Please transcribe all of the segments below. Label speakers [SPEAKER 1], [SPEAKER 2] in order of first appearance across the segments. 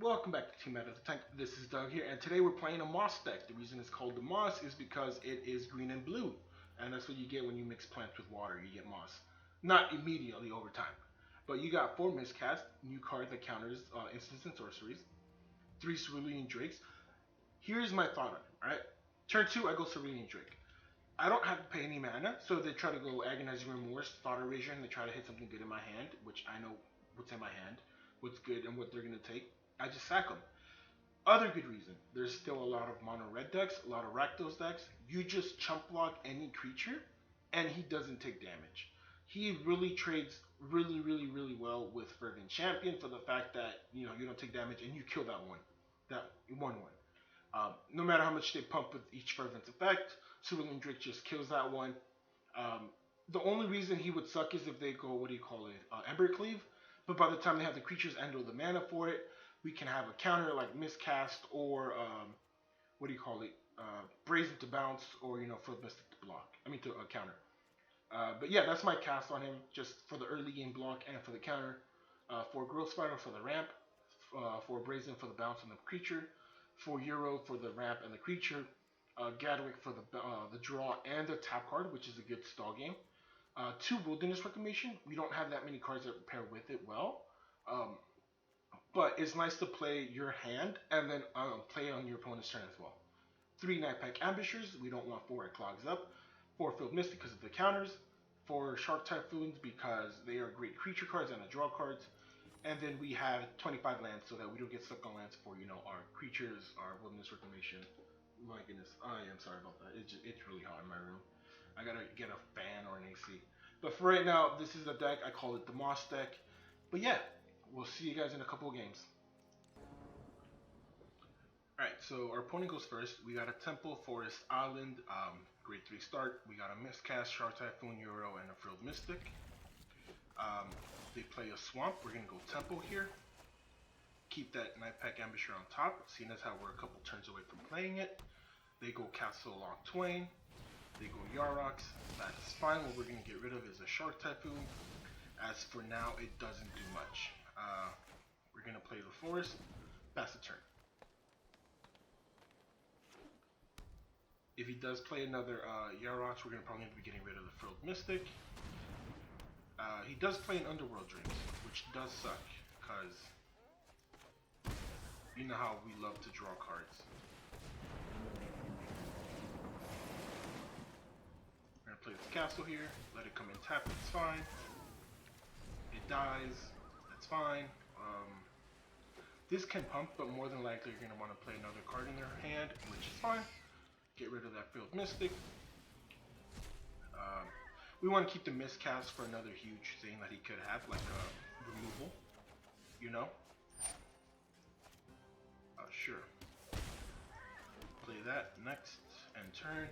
[SPEAKER 1] Welcome back to Team Out of the Tank. This is Doug here, and today we're playing a moss deck. The reason it's called the moss is because it is green and blue, and that's what you get when you mix plants with water. You get moss, not immediately over time, but you got 4 miscast, new card that counters instants and sorceries, 3 Cerulean Drakes. Here's my thought on it. All right, turn 2, I go Cerulean Drake. I don't have to pay any mana, so they try to go Agonizing Remorse, Thought Erasure, and they try to hit something good in my hand, which I know what's in my hand, what's good, and what they're gonna take. I just sack them. Other good reason, there's still a lot of mono red decks, a lot of Rakdos decks. You just chump block any creature, and he doesn't take damage. He really trades really well with Fervent Champion for the fact that you don't take damage and you kill that one. No matter how much they pump with each Fervent effect, Cerulean Drake just kills that one. The only reason he would suck is if they go, what do you call it, Ember Cleave. But by the time they have the creatures and or the mana for it, we can have a counter like Miscast or what do you call it, Brazen to bounce, or for Mystic to block. I mean to counter. But yeah, that's my cast on him, just for the early game block and for the counter. For Growth Spiral for the ramp, for Brazen for the bounce on the creature, for Euro for the ramp and the creature, Gadwick for the draw and the tap card, which is a good stall game. 2 Wilderness Reclamation. We don't have that many cards that pair with it well. But it's nice to play your hand and then play it on your opponent's turn as well. 3 Nightpack Ambushers. We don't want 4, it clogs up. 4 Field Mist because of the counters. 4 Shark Typhoons because they are great creature cards and draw cards. And then we have 25 lands so that we don't get stuck on lands for our creatures, our Wilderness Reclamation. My goodness, I am sorry about that. It's really hot in my room. I gotta get a fan or an AC. But for right now, this is a deck. I call it the Moss deck. But yeah, we'll see you guys in a couple of games. Alright, so our opponent goes first. We got a Temple, Forest, Island, grade 3 start. We got a Miscast, Shark Typhoon, Euro, and a Frilled Mystic. They play a Swamp. We're going to go Temple here. Keep that Nightpack Ambusher on top, seeing as how we're a couple turns away from playing it. They go Castle Lock Twain. They go Yarrox. That's fine. What we're going to get rid of is a Shark Typhoon. As for now, it doesn't do much. We're going to play the Forest. Pass the turn. If he does play another Yarrox, we're going to probably be getting rid of the Frilled Mystic. He does play an Underworld Drinks, which does suck, because you know how we love to draw cards. We're going to play this castle here, let it come in tap, it's fine. It dies, that's fine. This can pump, but more than likely you're going to want to play another card in their hand, which is fine. Get rid of that Field Mystic. We want to keep the Miscast for another huge thing that he could have, like removal, sure. Play that next and turn.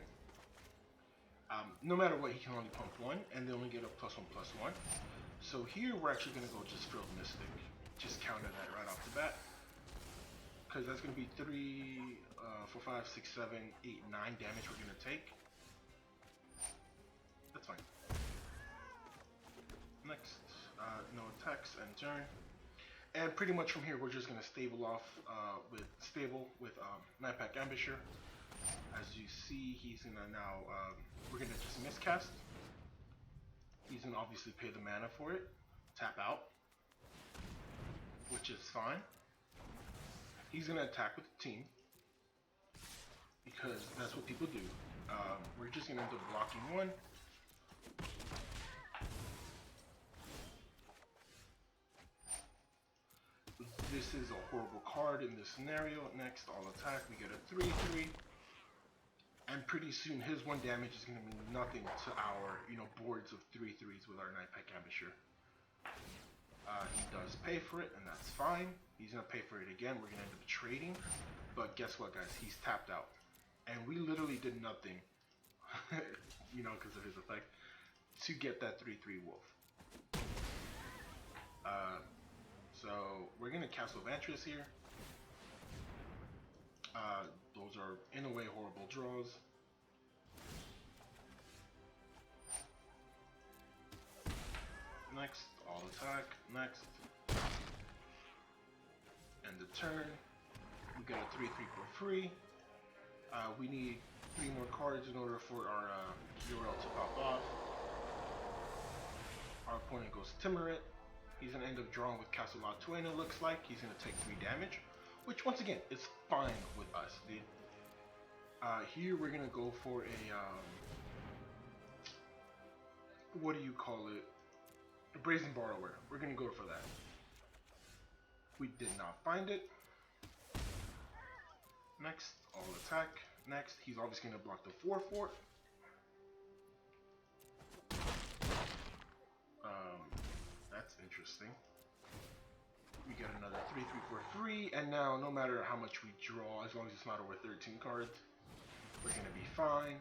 [SPEAKER 1] No matter what, he can only pump 1, and they only get a +1/+1. So here we're actually going to go just Frilled Mystic. Just counter that right off the bat. Because that's going to be 3, 4, 5, 6, 7, 8, 9 damage we're going to take. That's fine. Next, no attacks and turn. And pretty much from here we're just going to stable off with Nightpack Ambusher. As you see, he's going to now, we're going to just Miscast. He's going to obviously pay the mana for it. Tap out. Which is fine. He's going to attack with the team. Because that's what people do. We're just going to end up blocking 1. This is a horrible card in this scenario. Next, all attack. We get a 3/3. And pretty soon his 1 damage is going to mean nothing to our, boards of 3/3s with our Nightpack Ambusher. He does pay for it, and that's fine. He's going to pay for it again. We're going to end up trading. But guess what, guys? He's tapped out. And we literally did nothing, because of his effect, to get that 3/3 wolf. So we're going to Castle Vantress here. Those are, in a way, horrible draws. Next, all attack. Next. End the turn. We got a 3/3 for free. We need 3 more cards in order for our Euro to pop off. Our opponent goes Timorate. He's going to end up drawing with Castle Atueno, it looks like. He's going to take 3 damage, which once again is fine with us, dude. Here we're going to go for a, what do you call it? A Brazen Borrower. We're going to go for that. We did not find it. Next, all attack. Next, he's obviously going to block the 4/4. That's interesting. We get another 3/3 for free, and now no matter how much we draw, as long as it's not over 13 cards, we're going to be fine.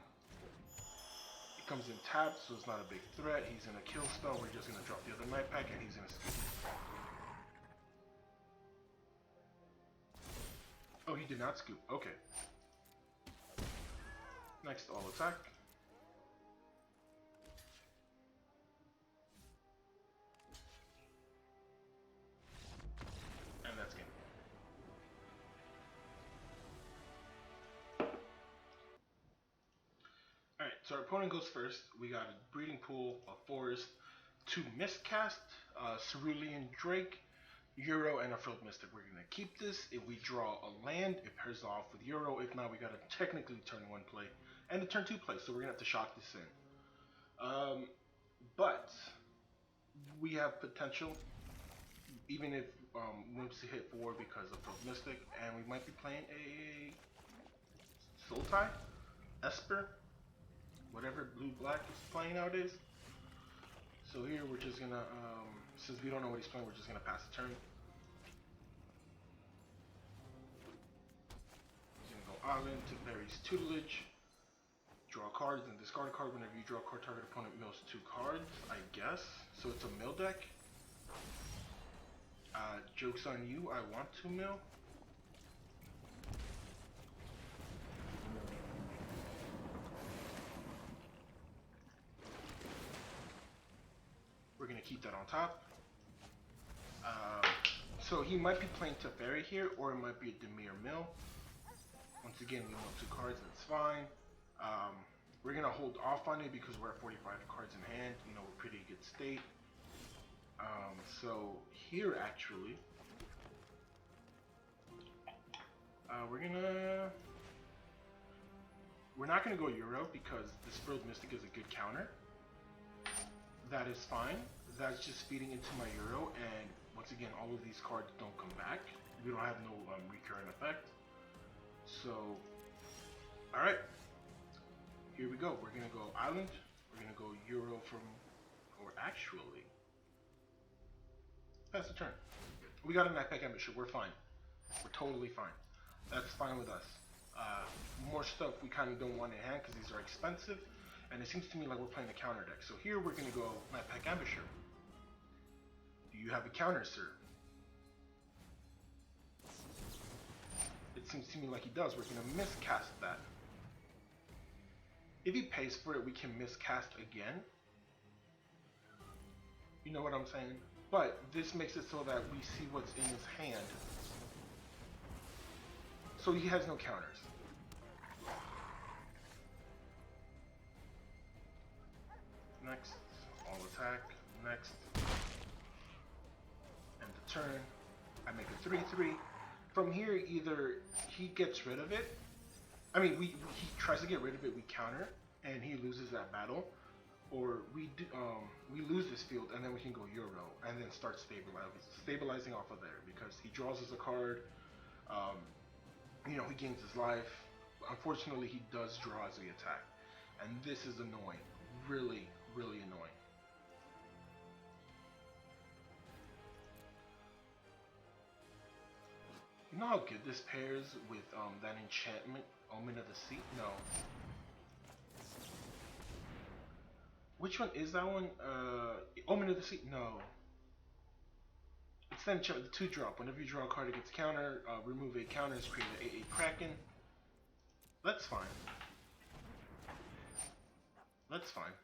[SPEAKER 1] It comes in tapped, so it's not a big threat. He's going to kill spell. We're just going to drop the other night pack, and he's going to scoop. Oh, he did not scoop. Okay. Next, all attack. And that's game. Alright, so our opponent goes first. We got a Breeding Pool, a Forest, 2 Miscast, Cerulean Drake, Euro, and a Frilled Mystic. We're going to keep this. If we draw a land, it pairs off with Euro. If not, we got to technically turn 1 play and a turn 2 play, so we're going to have to shock this in. But we have potential, even if Wimps hit 4 because of Frilled Mystic, and we might be playing a Sultai, Esper, whatever blue-black is playing nowadays. So here we're just gonna, since we don't know what he's playing, we're just gonna pass the turn. He's gonna go Island to Barry's Tutelage, draw cards, and discard a card. Whenever you draw a card, target opponent mills 2 cards, I guess. So it's a mill deck. Joke's on you, I want to mill. We're going to keep that on top. So he might be playing Teferi here, or it might be a Demir Mill. Once again, we mill 2 cards, that's fine. We're going to hold off on it because we're at 45 cards in hand. You know, we're pretty good state. So here actually, we're not gonna go Euro because the Frilled Mystic is a good counter. That is fine. That's just feeding into my Euro, and once again, all of these cards don't come back. We don't have no recurring effect. So, all right, here we go. We're gonna go Island. We're gonna go Euro from, or actually. Pass the turn. We got a night pack ambition. We're fine. We're totally fine. That's fine with us. More stuff we kind of don't want in hand because these are expensive, and it seems to me like we're playing a counter deck. So here we're going to go night pack ambusher. Do you have a counter, sir? It seems to me like he does. We're going to miscast that. If he pays for it, we can miscast again. You know what I'm saying? But this makes it so that we see what's in his hand. So he has no counters. Next, all attack. Next, end the turn. I make a 3/3. From here, either he gets rid of it. I mean, he tries to get rid of it. We counter, and he loses that battle. Or we lose this field, and then we can go Euro, and then start stabilizing off of there, because he draws us a card. You know, he gains his life. Unfortunately, he does draw as we attack, and this is annoying. Really, really annoying. You know how good this pairs with that enchantment, Omen of the Sea? No. Which one is that one? Omen of the Sea? No. It's that enchantment, the 2-drop. Whenever you draw a card against counter, remove 8 counters, create an 8/8 Kraken. That's fine. That's fine.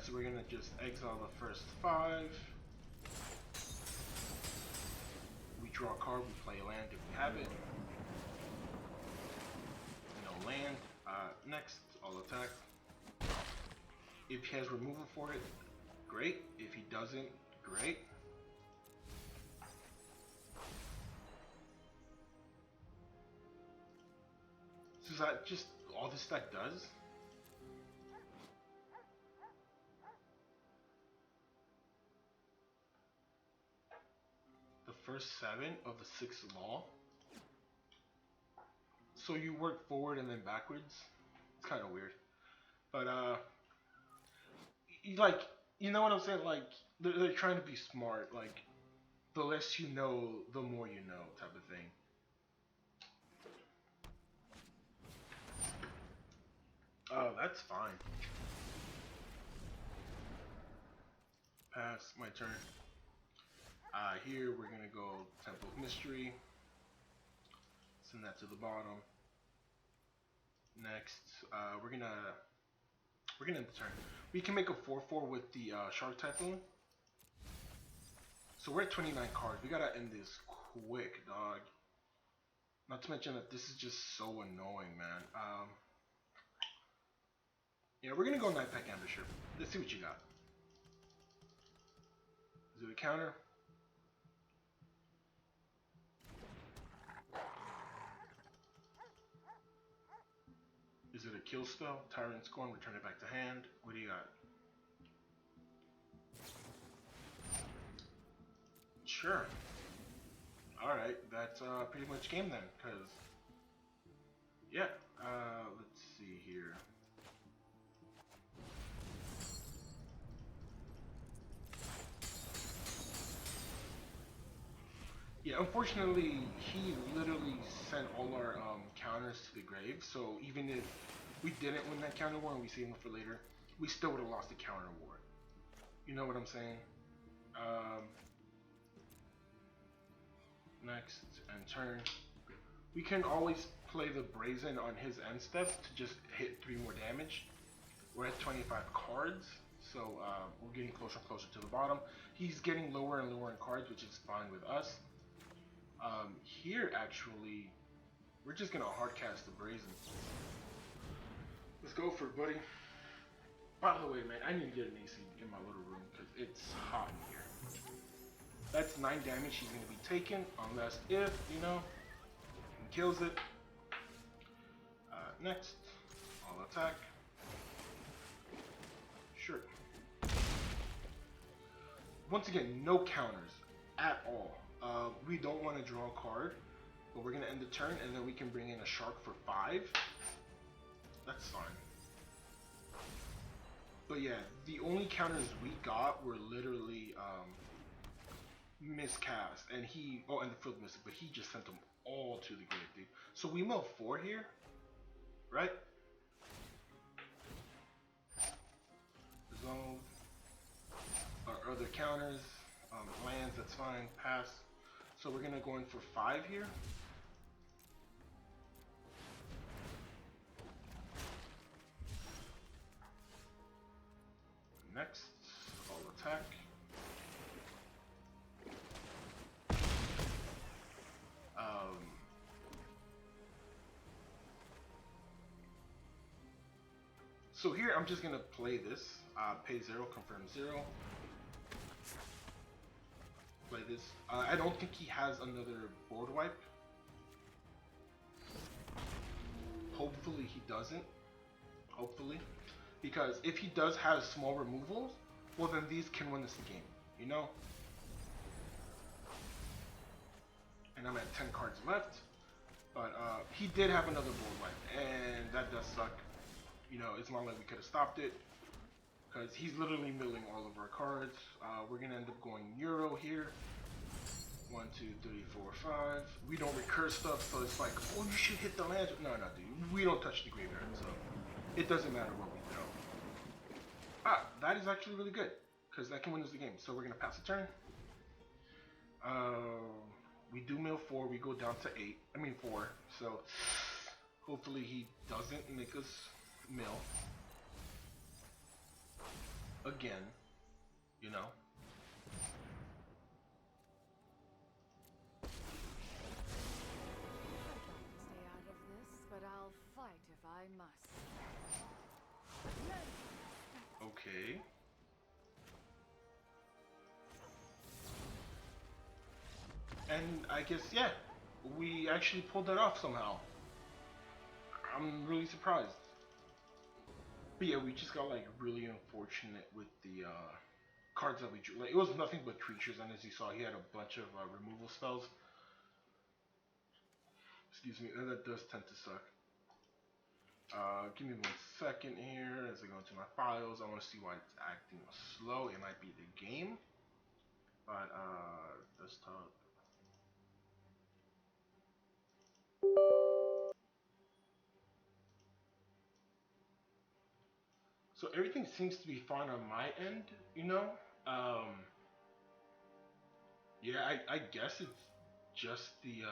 [SPEAKER 1] so we're gonna just exile the first 5. We draw a card, we play a land if we have it. No land. Next, I'll attack. If he has removal for it, great. If he doesn't, great. So is that just all this deck does? The first 7 of the 6th law? So you work forward and then backwards? It's kind of weird. But, like, you know what I'm saying? Like, they're trying to be smart. Like, the less you know, the more you know type of thing. Oh, that's fine. Pass, my turn. Here we're gonna go Temple of Mystery. Send that to the bottom. Next, we're gonna end the turn. We can make a 4/4 with the Shark Typhoon. So we're at 29 cards. We gotta end this quick, dog. Not to mention that this is just so annoying, man. Yeah, we're gonna go Nightpack Ambusher. Let's see what you got. Is it a counter? Is it a kill spell? Tyrant Scorn, return it back to hand. What do you got? Sure. Alright, that's pretty much game then, because... Yeah, let's see here. Yeah, unfortunately, he literally sent all our counters to the grave, so even if we didn't win that counter war and we saved them for later, we still would have lost the counter war. You know what I'm saying? Next, and turn. We can always play the Brazen on his end step to just hit 3 more damage. We're at 25 cards, so we're getting closer and closer to the bottom. He's getting lower and lower in cards, which is fine with us. Here, actually, we're just gonna hardcast the Brazen. Let's go for it, buddy. By the way, man, I need to get an AC in my little room because it's hot in here. That's 9 damage he's gonna be taking, unless if, you know, he kills it. Next, I'll attack. Sure. Once again, no counters at all. We don't want to draw a card, but we're going to end the turn, and then we can bring in a shark for 5. That's fine. But yeah, the only counters we got were literally miscast, and he, oh, and the field missed, but he just sent them all to the grave, dude. So we mill 4 here, right? Resolve. Our other counters, lands, that's fine, pass. So we're gonna go in for 5 here. Next, I'll attack. So here I'm just gonna play this, pay 0, confirm 0. Play this. I don't think he has another board wipe. Hopefully he doesn't. Hopefully. Because if he does have small removals, well then these can win us the game, you know? And I'm at 10 cards left. But he did have another board wipe, and that does suck. You know, it's not like we could have stopped it. Because he's literally milling all of our cards. We're going to end up going Euro here. 1, 2, 3, 4, 5. We don't recur stuff, so it's like, oh, you should hit the lands. No, dude. We don't touch the graveyard, so it doesn't matter what we throw. That is actually really good. Because that can win us the game. So we're going to pass the turn. We do mill 4. We go down to 4. So hopefully he doesn't make us mill. again, you know.
[SPEAKER 2] Stay out of this, but I'll fight if I must.
[SPEAKER 1] Okay. And I guess, yeah, we actually pulled that off somehow. I'm really surprised. But yeah, we just got like really unfortunate with the cards that we drew. Like, it was nothing but creatures, and as you saw, he had a bunch of removal spells. Excuse me, and that does tend to suck. Give me 1 second here as I go into my files. I want to see why it's acting slow. It might be the game. But, desktop. So everything seems to be fine on my end, you know? Um, yeah, I guess it's just the,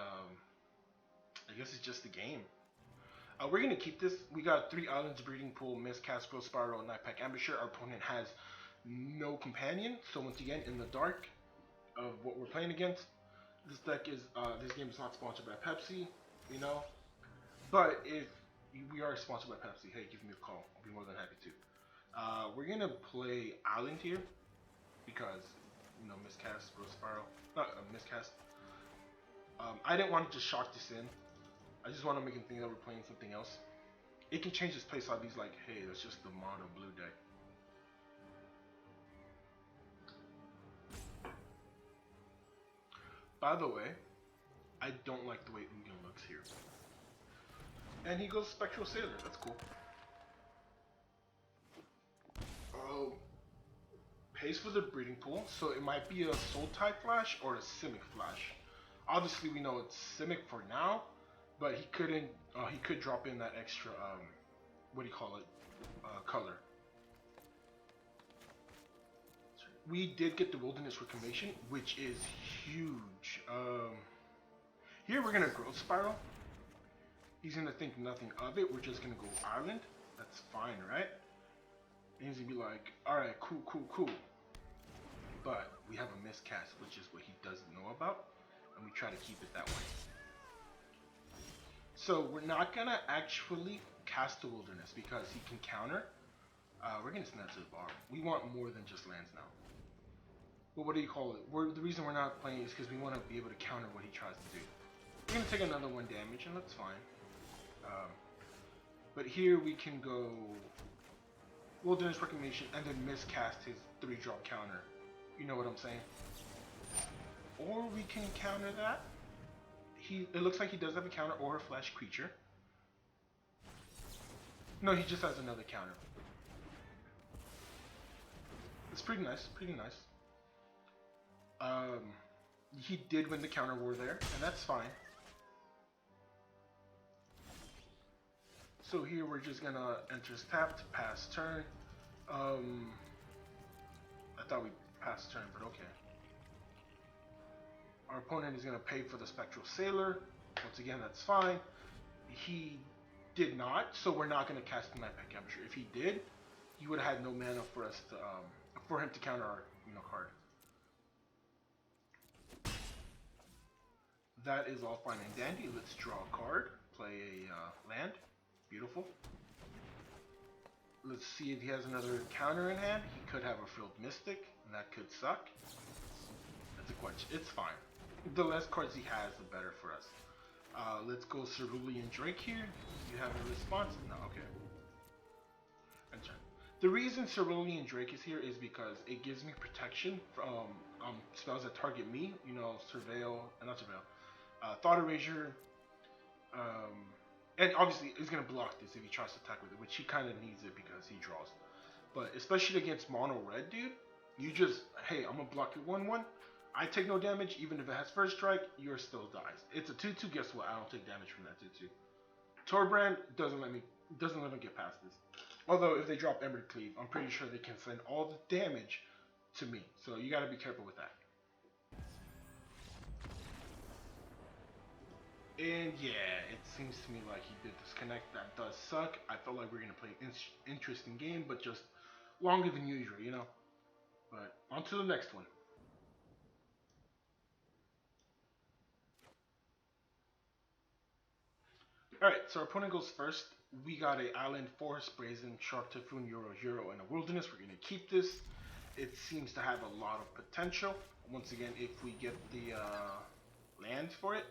[SPEAKER 1] I guess it's just the game. We're gonna keep this. We got 3 islands, breeding pool, miscast, growth spiral, night pack, ambusher. Our opponent has no companion, so once again, in the dark of what we're playing against. This deck is, this game is not sponsored by Pepsi, you know. But if we are sponsored by Pepsi, hey, give me a call. I'll be more than happy to. We're gonna play Island here because, you know, miscast, growth spiral, not miscast. I didn't want to just shock this in. I just want to make him think that we're playing something else. It can change his play style. He's like, hey, that's just the mono blue deck. By the way, I don't like the way Ugin looks here. And he goes Spectral Sailor. That's cool. Oh, pays for the breeding pool, so it might be a Soul Tide Flash or a Simic Flash. Obviously, we know it's Simic for now, but he couldn't. He could drop in that extra. What do you call it? Color. We did get the Wilderness Reclamation, which is huge. Here we're gonna Growth Spiral. He's gonna think nothing of it. We're just gonna go Island. That's fine, right? And he's gonna be like, alright, cool, cool, cool. But we have a miscast, which is what he doesn't know about. And we try to keep it that way. So we're not gonna actually cast the Wilderness because he can counter. We're gonna send that to the bar. We want more than just lands now. But what do you call it? The reason we're not playing is because we want to be able to counter what he tries to do. We're gonna take another 1 damage, and that's fine. But here we can go Wilderness Reclamation and then miscast his 3-drop counter. You know what I'm saying? Or we can counter that. It looks like he does have a counter or a flash creature. No, he just has another counter. It's pretty nice, pretty nice. He did win the counter war there, and that's fine. So here we're just gonna enter tapped, pass turn. I thought we passed turn, but okay. Our opponent is gonna pay for the Spectral Sailor. Once again, that's fine. He did not, so we're not gonna cast the Night Pack Ambusher. If he did, he would have had no mana for us to, for him to counter our, card. That is all fine and dandy. Let's draw a card, play a land. Beautiful. Let's see if he has another counter in hand. He could have a Frilled Mystic, and that could suck. That's a question. It's fine. The less cards he has, the better for us. Let's go Cerulean Drake here. You have a response? No, okay. The reason Cerulean Drake is here is because it gives me protection from spells that target me. You know, Surveil, not Surveil. Thought Erasure, and obviously he's going to block this if he tries to attack with it, which he kind of needs it because he draws. But especially against mono red, dude, you just, hey, I'm going to block your 1-1. I take no damage, even if it has first strike, yours still dies. It's a 2-2, guess what? I don't take damage from that 2-2. Torbrand doesn't let me get past this. Although if they drop Emerald Cleave, I'm pretty sure they can send all the damage to me. So you got to be careful with that. And yeah, it seems to me like he did disconnect. That does suck. I felt like we were going to play an interesting game, but just longer than usual, you know. But on to the next one. Alright, so our opponent goes first. We got a Island, Forest, Brazen, Shark Typhoon, Euro, and a Wilderness. We're going to keep this. It seems to have a lot of potential. Once again, if we get the lands for it.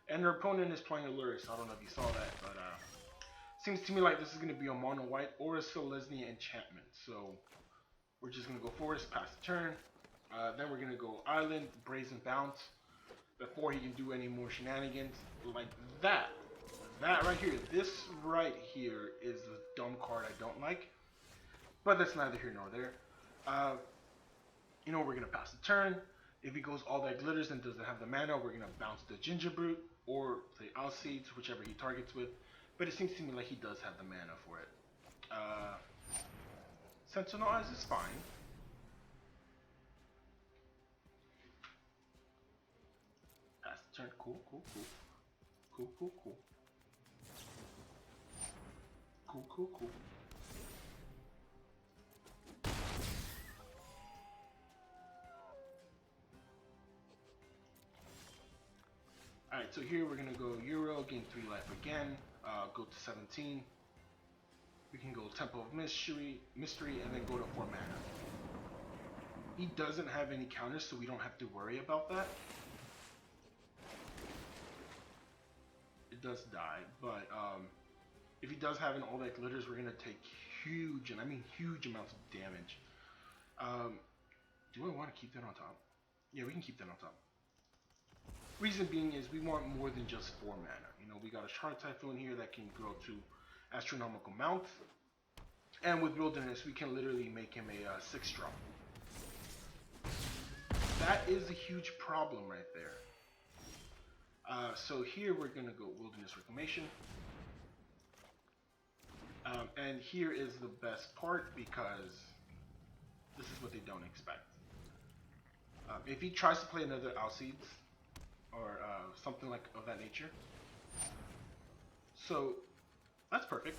[SPEAKER 1] And our opponent is playing a Luris. I don't know if you saw that, but seems to me like this is going to be a mono white or a Selesnya enchantment. So we're just going to go Forest, pass the turn. Then we're going to go Island, Brazen, Bounce. Before he can do any more shenanigans like that. That right here, this right here is the dumb card I don't like. But that's neither here nor there. You know, we're going to pass the turn. If he goes all that glitters and doesn't have the mana, we're going to bounce the Ginger Brute or play Alseeds, whichever he targets with. But it seems to me like he does have the mana for it. Sentinel Eyes is fine. Pass the turn. Cool. Cool. Alright, so here we're going to go Euro, gain 3 life again, go to 17. We can go Temple of Mystery, and then go to 4 mana. He doesn't have any counters, so we don't have to worry about that. It does die, but if he does have an all that glitters, we're going to take huge, and I mean huge amounts of damage. Do I want to keep that on top? Yeah, we can keep that on top. Reason being is we want more than just 4 mana. You know, we got a Shark Typhoon here that can grow to astronomical amounts. And with Wilderness, we can literally make him a 6-drop. That is a huge problem right there. So here we're going to go Wilderness Reclamation. And here is the best part because this is what they don't expect. If he tries to play another Alseeds, or something like of that nature. So that's perfect.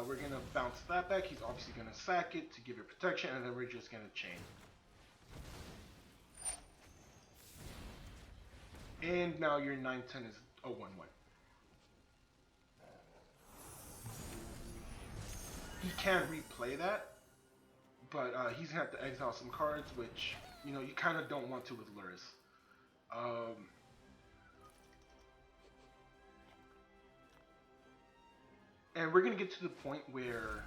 [SPEAKER 1] We're gonna bounce that back. He's obviously gonna sack it to give it protection, and then we're just gonna chain. And now your 9-10 is a 1-1. He can replay that. But he's gonna have to exile some cards, which you know you kind of don't want to with Luris. And we're gonna get to the point where,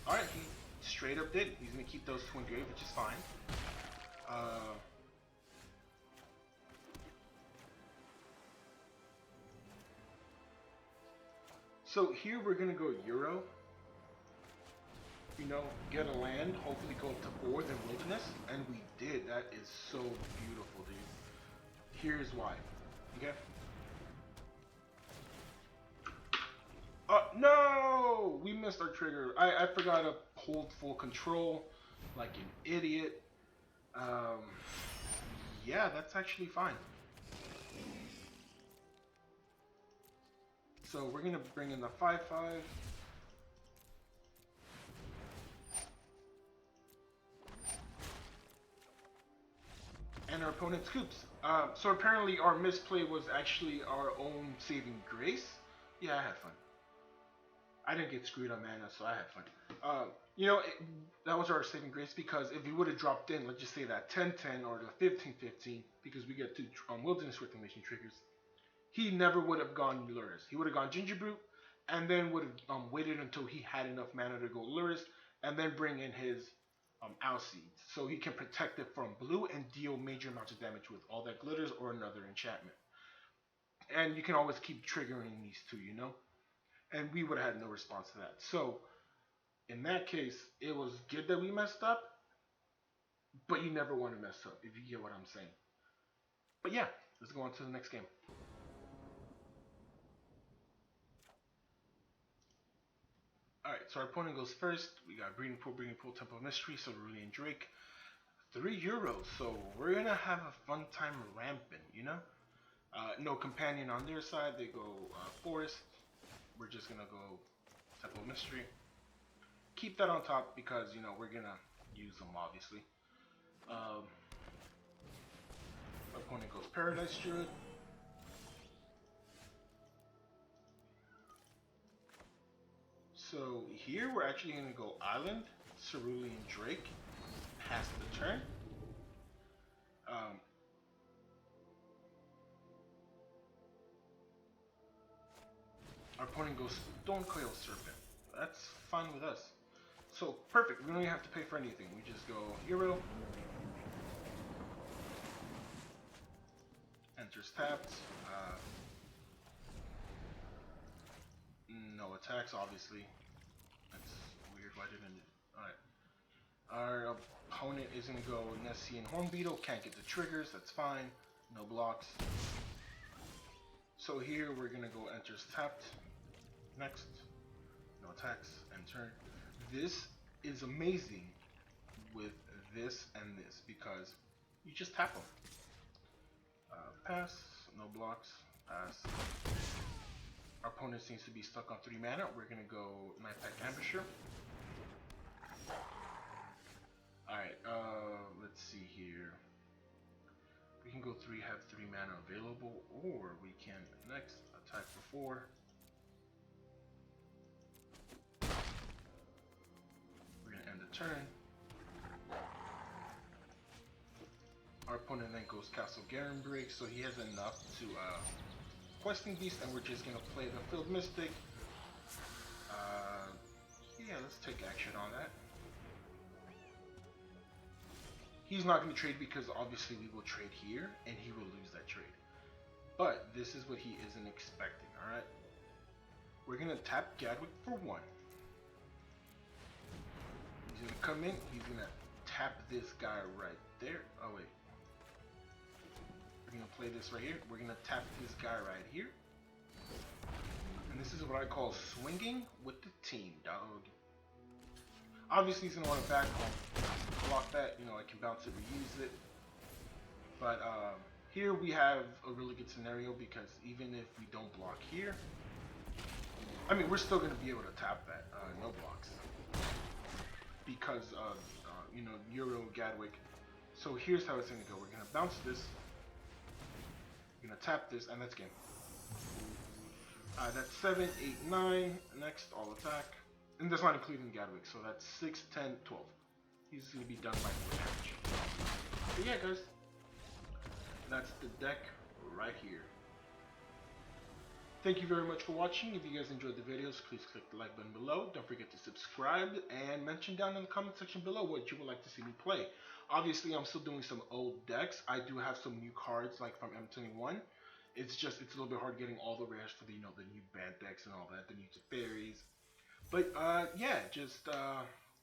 [SPEAKER 1] all right, he straight up did. He's gonna keep those 2 engraved, which is fine. So here we're gonna go Euro. You know, get a land, hopefully go to 4, then Wilderness, and we did. That is so beautiful, dude. Here's why. Okay? No! We missed our trigger. I forgot to hold full control like an idiot. Yeah, that's actually fine. So we're gonna bring in the 5/5. And our opponent scoops. So apparently our misplay was actually our own saving grace. Yeah, I had fun. I didn't get screwed on mana, so I had fun. You know, that was our saving grace because if he would have dropped in, let's just say that 10-10 or the 15-15, because we get 2 Wilderness Reclamation triggers, he never would have gone Luris. He would have gone Ginger Brute, and then would have waited until he had enough mana to go Luris, and then bring in his Alseeds, so he can protect it from blue and deal major amounts of damage with all that glitters or another enchantment. And you can always keep triggering these 2, you know? And we would have had no response to that. So, in that case, it was good that we messed up, but you never want to mess up, if you get what I'm saying. But yeah, let's go on to the next game. Alright, so our opponent goes first. We got Breeding Pool, Temple of Mystery, Cerulean Drake. 3 euros, so we're gonna have a fun time ramping, you know? No companion on their side, they go Forest. we're just gonna go Temple of Mystery. Keep that on top because you know we're gonna use them obviously. Opponent goes Paradise Druid. So here we're actually gonna go Island, Cerulean Drake, pass the turn. Our opponent goes Stonecoil Serpent. That's fine with us. So perfect. We don't even have to pay for anything. We just go hero. Enters tapped. No attacks, obviously. That's weird. Why didn't it? Alright. Our opponent is going to go Nessian Hornbeetle. Can't get the triggers. That's fine. No blocks. So here we're going to go enters tapped. Next. No attacks. Enter. This is amazing with this and this because you just tap them. Pass. No blocks. Pass. Our opponent seems to be stuck on 3 mana. We're going to go Nightpack Ambusher. Alright, let's see here. We can go 3, have 3 mana available, or we can next attack for 4. We're going to end the turn. Our opponent then goes Castle Garen Break, so he has enough to Questing Beast, and we're just gonna play the Field Mystic. Yeah, let's take action on that. He's not gonna trade because obviously we will trade here, and he will lose that trade. But this is what he isn't expecting, alright? We're gonna tap Gadwick for 1. He's gonna come in, he's gonna tap this guy right there. Oh wait. We're gonna play this right here. We're gonna tap this guy right here. And this is what I call swinging with the team, dog. Obviously he's gonna want to back block that, you know, I can bounce it, reuse it. But here we have a really good scenario because even if we don't block here, I mean we're still gonna be able to tap that, no blocks. Because of you know, Euro Gadwick. So here's how it's gonna go. We're gonna bounce this. We're gonna tap this, and that's game. That's 7, 8, 9. Next, all attack. And that's not including Gadwick, so that's 6, 10, 12. He's gonna be done by 4 damage. But yeah, guys. That's the deck right here. Thank you very much for watching. If you guys enjoyed the videos, please click the like button below. Don't forget to subscribe and mention down in the comment section below what you would like to see me play. Obviously, I'm still doing some old decks. I do have some new cards like from M21. It's just, it's a little bit hard getting all the rares for the, you know, the new band decks and all that, the new Teferis. But yeah, just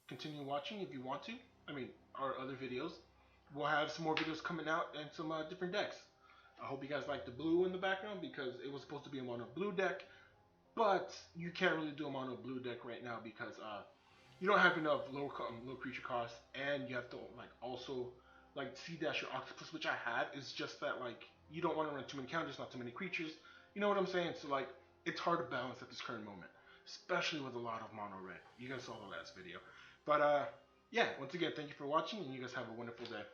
[SPEAKER 1] continue watching if you want to. I mean, our other videos. We'll have some more videos coming out and some different decks. I hope you guys like the blue in the background because it was supposed to be a mono blue deck, but you can't really do a mono blue deck right now because you don't have enough low creature cost, and you have to like also like C-dash your octopus, which I have. It's just that like you don't want to run too many counters, not too many creatures. You know what I'm saying? So like it's hard to balance at this current moment, especially with a lot of mono red. You guys saw the last video, but yeah. Once again, thank you for watching, and you guys have a wonderful day.